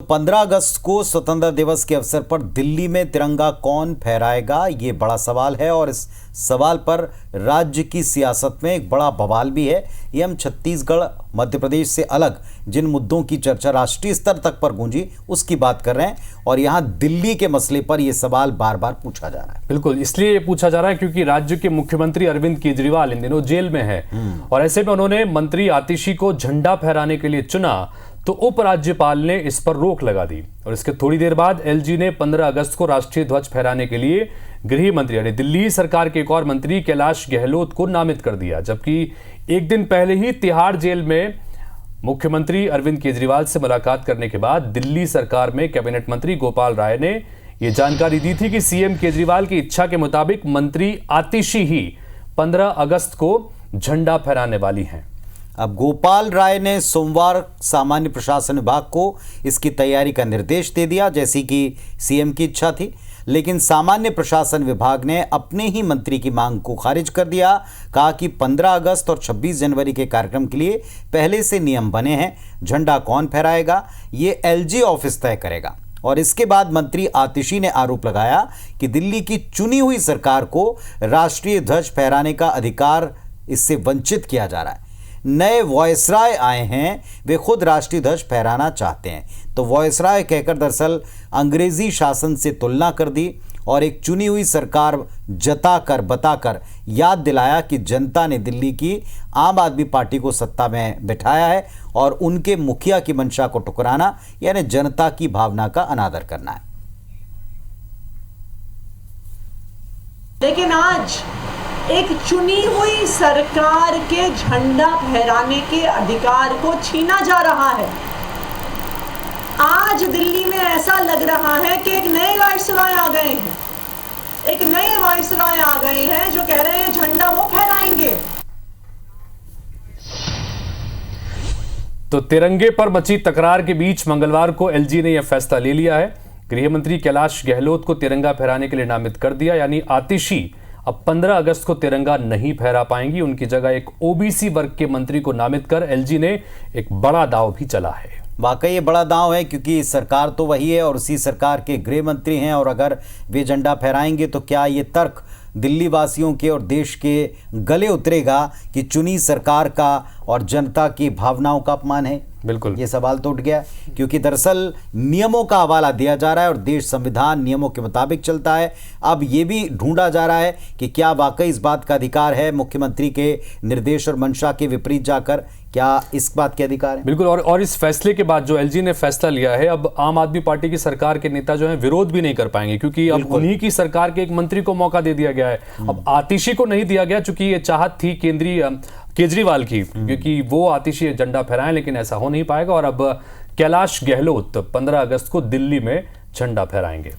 15 अगस्त को स्वतंत्रता दिवस के अवसर पर दिल्ली में तिरंगा कौन फहराएगा, ये बड़ा सवाल है। और इस सवाल पर राज्य की सियासत में एक बड़ा बवाल भी है। ये हम छत्तीसगढ़ मध्य प्रदेश से अलग जिन मुद्दों की चर्चा राष्ट्रीय स्तर तक पर गूंजी उसकी बात कर रहे हैं, और यहाँ दिल्ली के मसले पर यह सवाल बार बार पूछा जा रहा है। बिल्कुल, इसलिए ये पूछा जा रहा है क्योंकि राज्य के मुख्यमंत्री अरविंद केजरीवाल इन दिनों जेल में है और ऐसे में उन्होंने मंत्री आतिशी को झंडा फहराने के लिए चुना तो उपराज्यपाल ने इस पर रोक लगा दी। और इसके थोड़ी देर बाद एलजी ने 15 अगस्त को राष्ट्रीय ध्वज फहराने के लिए गृह मंत्री यानी दिल्ली सरकार के एक और मंत्री कैलाश गहलोत को नामित कर दिया। जबकि एक दिन पहले ही तिहाड़ जेल में मुख्यमंत्री अरविंद केजरीवाल से मुलाकात करने के बाद दिल्ली सरकार में कैबिनेट मंत्री गोपाल राय ने यह जानकारी दी थी कि सीएम केजरीवाल की इच्छा के मुताबिक मंत्री आतिशी ही 15 अगस्त को झंडा फहराने वाली हैं। अब गोपाल राय ने सोमवार सामान्य प्रशासन विभाग को इसकी तैयारी का निर्देश दे दिया, जैसी कि सीएम की इच्छा थी। लेकिन सामान्य प्रशासन विभाग ने अपने ही मंत्री की मांग को खारिज कर दिया। कहा कि 15 अगस्त और 26 जनवरी के कार्यक्रम के लिए पहले से नियम बने हैं, झंडा कौन फहराएगा ये एलजी ऑफिस तय करेगा। और इसके बाद मंत्री आतिशी ने आरोप लगाया कि दिल्ली की चुनी हुई सरकार को राष्ट्रीय ध्वज फहराने का अधिकार इससे वंचित किया जा रहा है। नए वॉयसराय आए हैं, वे खुद राष्ट्रीय ध्वज फहराना चाहते हैं। तो वॉयसराय कहकर दरअसल अंग्रेजी शासन से तुलना कर दी और एक चुनी हुई सरकार बताकर याद दिलाया कि जनता ने दिल्ली की आम आदमी पार्टी को सत्ता में बिठाया है और उनके मुखिया की मंशा को ठुकराना यानी जनता की भावना का अनादर करना है। लेकिन आज एक चुनी हुई सरकार के झंडा फहराने के अधिकार को छीना जा रहा है। आज दिल्ली में ऐसा लग रहा है कि एक नए वायसराय आ गए हैं, एक नए वायसराय आ गए हैं जो कह रहे हैं झंडा वो फहराएंगे। तो तिरंगे पर मची तकरार के बीच मंगलवार को एलजी ने यह फैसला ले लिया है। गृह मंत्री कैलाश गहलोत को तिरंगा फहराने के लिए नामित कर दिया, यानी आतिशी अब 15 अगस्त को तिरंगा नहीं फहरा पाएंगी। उनकी जगह एक ओबीसी वर्ग के मंत्री को नामित कर एलजी ने एक बड़ा दांव भी चला है। वाकई ये बड़ा दांव है, क्योंकि सरकार तो वही है और उसी सरकार के गृह मंत्री हैं, और अगर वे झंडा फहराएंगे तो क्या ये तर्क दिल्ली वासियों के और देश के गले उतरेगा कि चुनी सरकार का और जनता की भावनाओं का अपमान है? बिल्कुल, ये सवाल तो उठ गया, क्योंकि दरअसल नियमों का हवाला दिया जा रहा है और देश संविधान नियमों के मुताबिक चलता है। अब ये भी ढूंढा जा रहा है कि क्या वाकई इस बात का अधिकार है मुख्यमंत्री के निर्देश और मंशा के विपरीत जाकर, क्या इस बात के अधिकार है? बिल्कुल, और इस फैसले के बाद जो एलजी ने फैसला लिया है, अब आम आदमी पार्टी की सरकार के नेता जो है विरोध भी नहीं कर पाएंगे, क्योंकि अब उन्हीं की सरकार के एक मंत्री को मौका दे दिया गया है। अब आतिशी को नहीं दिया गया, चूंकि ये चाहत थी केंद्रीय केजरीवाल की, क्योंकि वो आतिशी झंडा फहराएं, लेकिन ऐसा हो नहीं पाएगा। और अब कैलाश गहलोत 15 अगस्त को दिल्ली में झंडा फहराएंगे।